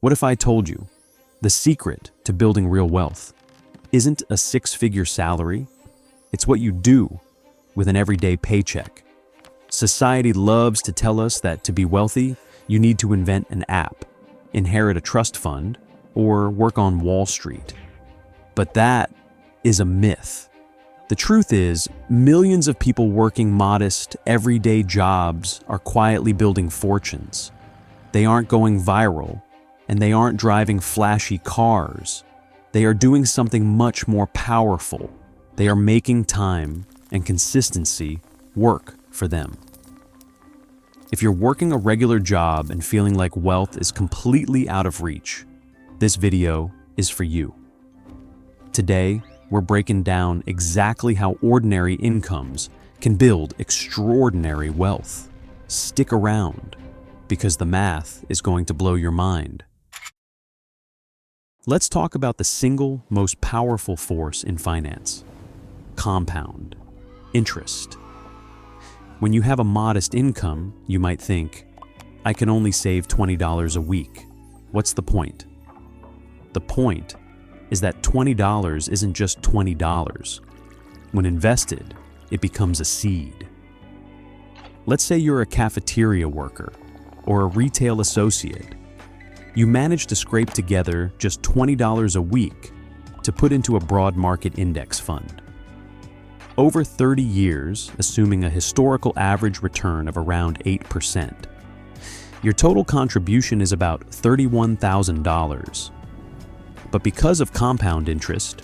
What if I told you the secret to building real wealth isn't a six-figure salary? It's what you do with an everyday paycheck. Society loves to tell us that to be wealthy, you need to invent an app, inherit a trust fund, or work on Wall Street. But that is a myth. The truth is, millions of people working modest, everyday jobs are quietly building fortunes. They aren't going viral, and they aren't driving flashy cars. They are doing something much more powerful. They are making time and consistency work for them. If you're working a regular job and feeling like wealth is completely out of reach, this video is for you. Today, we're breaking down exactly how ordinary incomes can build extraordinary wealth. Stick around, because the math is going to blow your mind. Let's talk about the single most powerful force in finance: compound interest. When you have a modest income, you might think, I can only save $20 a week. What's the point? The point is that $20 isn't just $20. When invested, it becomes a seed. Let's say you're a cafeteria worker or a retail associate. You manage to scrape together just $20 a week to put into a broad market index fund. Over 30 years, assuming a historical average return of around 8%, your total contribution is about $31,000. But because of compound interest,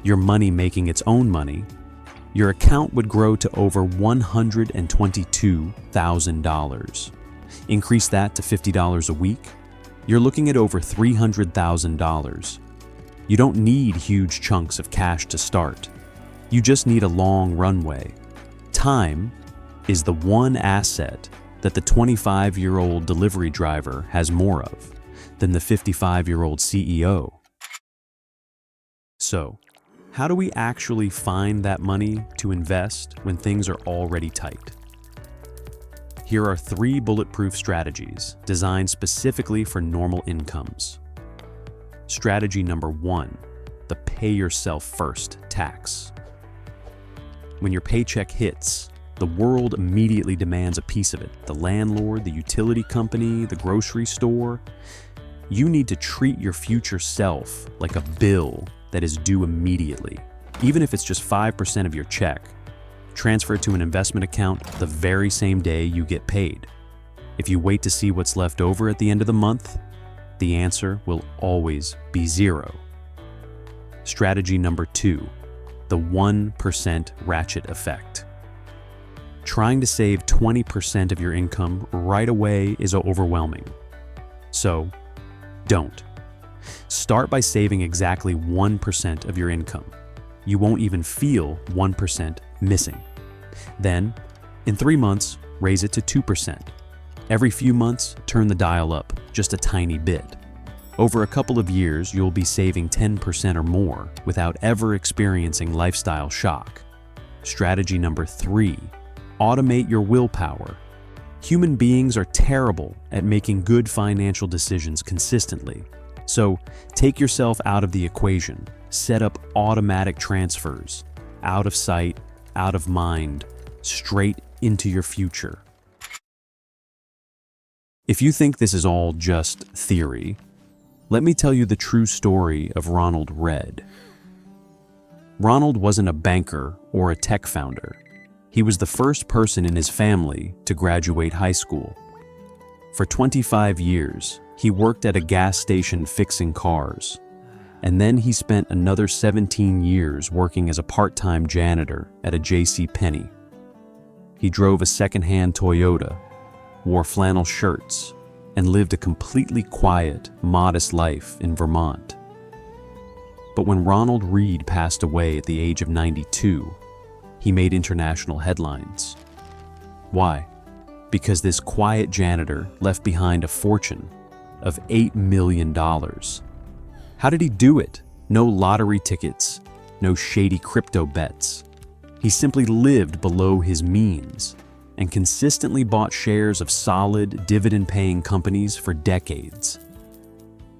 your money making its own money, your account would grow to over $122,000. Increase that to $50 a week, you're looking at over $300,000. You don't need huge chunks of cash to start. You just need a long runway. Time is the one asset that the 25-year-old delivery driver has more of than the 55-year-old CEO. So, how do we actually find that money to invest when things are already tight? Here are 3 bulletproof strategies designed specifically for normal incomes. Strategy number 1, the pay yourself first tax. When your paycheck hits, the world immediately demands a piece of it. The landlord, the utility company, the grocery store. You need to treat your future self like a bill that is due immediately. Even if it's just 5% of your check, transfer it to an investment account the very same day you get paid. If you wait to see what's left over at the end of the month, the answer will always be 0. Strategy number 2, the 1% ratchet effect. Trying to save 20% of your income right away is overwhelming. So, don't. Start by saving exactly 1% of your income. You won't even feel 1% missing. Then, in 3 months, raise it to 2%. Every few months, turn the dial up just a tiny bit. Over a couple of years, you'll be saving 10% or more without ever experiencing lifestyle shock. Strategy number 3, automate your willpower. Human beings are terrible at making good financial decisions consistently. So take yourself out of the equation. Set up automatic transfers, out of sight, out of mind, straight into your future. If you think this is all just theory, let me tell you the true story of Ronald Read. Ronald wasn't a banker or a tech founder. He was the first person in his family to graduate high school. For 25 years, he worked at a gas station fixing cars, and then he spent another 17 years working as a part-time janitor at a JCPenney. He drove a second-hand Toyota, wore flannel shirts, and lived a completely quiet, modest life in Vermont. But when Ronald Read passed away at the age of 92, he made international headlines. Why? Because this quiet janitor left behind a fortune of $8 million. How did he do it? No lottery tickets, no shady crypto bets. He simply lived below his means and consistently bought shares of solid, dividend-paying companies for decades.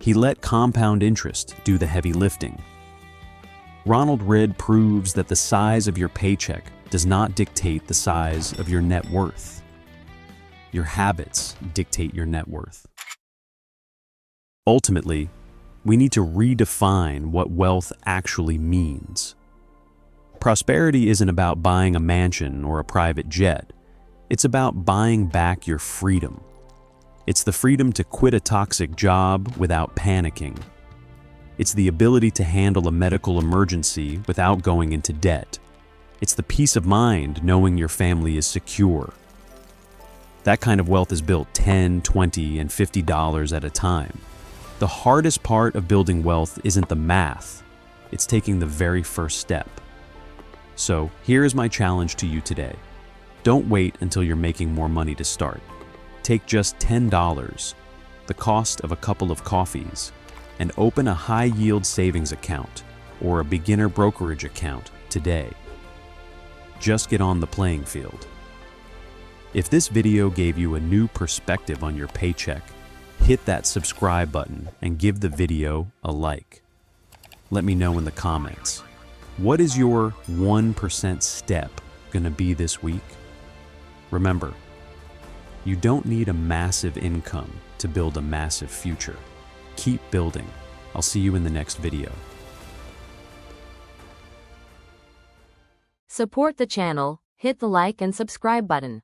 He He let compound interest do the heavy lifting. Ronald Read proves that the size of your paycheck does not dictate the size of your net worth. Your habits dictate your net worth. Ultimately, we need to redefine what wealth actually means. Prosperity isn't about buying a mansion or a private jet. It's about buying back your freedom. It's the freedom to quit a toxic job without panicking. It's the ability to handle a medical emergency without going into debt. It's the peace of mind knowing your family is secure. That kind of wealth is built $10, $20, and $50 at a time. The hardest part of building wealth isn't the math. It's taking the very first step. So here is my challenge to you today. Don't wait until you're making more money to start. Take just $10, the cost of a couple of coffees, and open a high-yield savings account or a beginner brokerage account today. Just get on the playing field. If this video gave you a new perspective on your paycheck, hit that subscribe button and give the video a like. Let me know in the comments. What is your 1% step gonna be this week? Remember, you don't need a massive income to build a massive future. Keep building. I'll see you in the next video. Support the channel, hit the like and subscribe button.